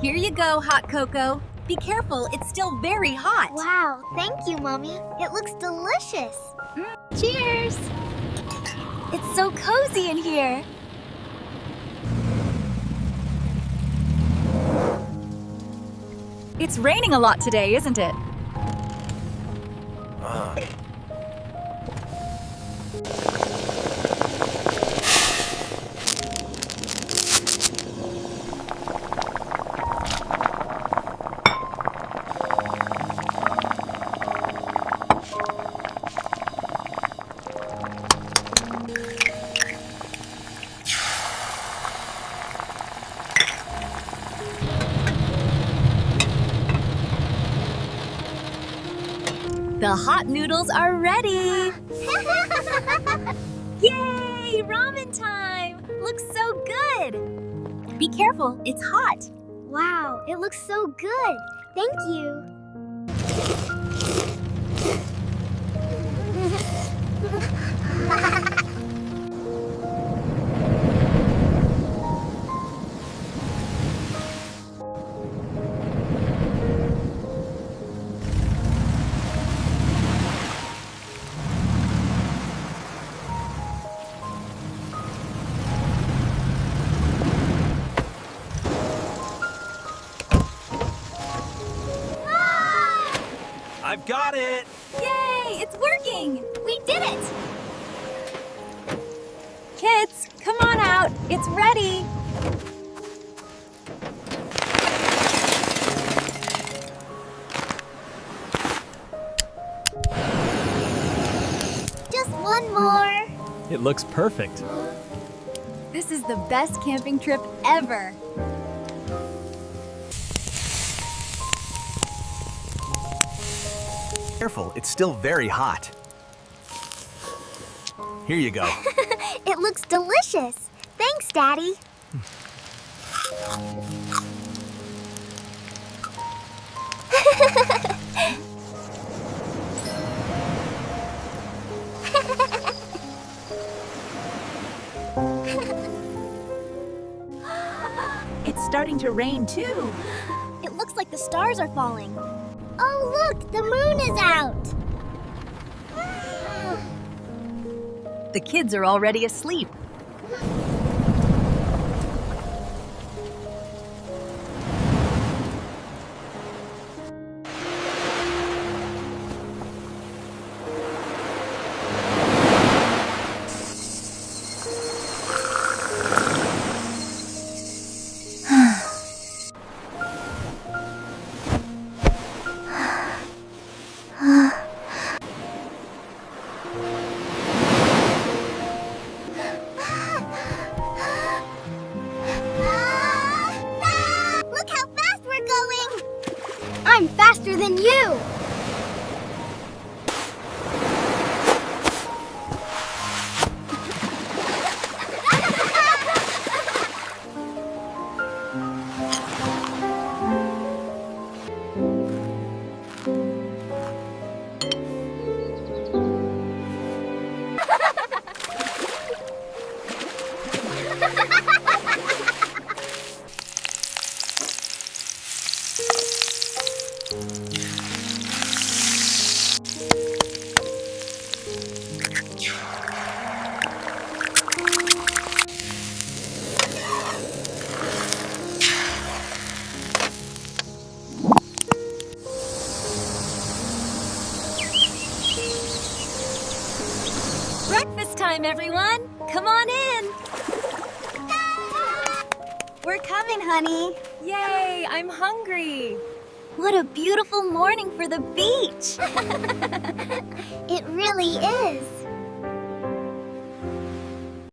Here you go, hot cocoa. Be careful, it's still very hot. Wow, thank you, Mommy. It looks delicious. Cheers! It's so cozy in here. It's raining a lot today, isn't it? The hot noodles are ready! Yay! Ramen time! Looks so good! Be careful, it's hot. Wow, it looks so good. Thank you. I've got it! Yay! It's working! We did it! Kids, come on out. It's ready. Just one more. It looks perfect. This is the best camping trip ever. Careful, it's still very hot. Here you go. It looks delicious. Thanks, Daddy. It's starting to rain too. It looks like the stars are falling. Oh, look, the moon is out. The kids are already asleep. Look how fast we're going. I'm faster than you. Breakfast time, everyone. Come on in. We're coming, honey. Yay, I'm hungry. What a beautiful morning for the beach. It really is.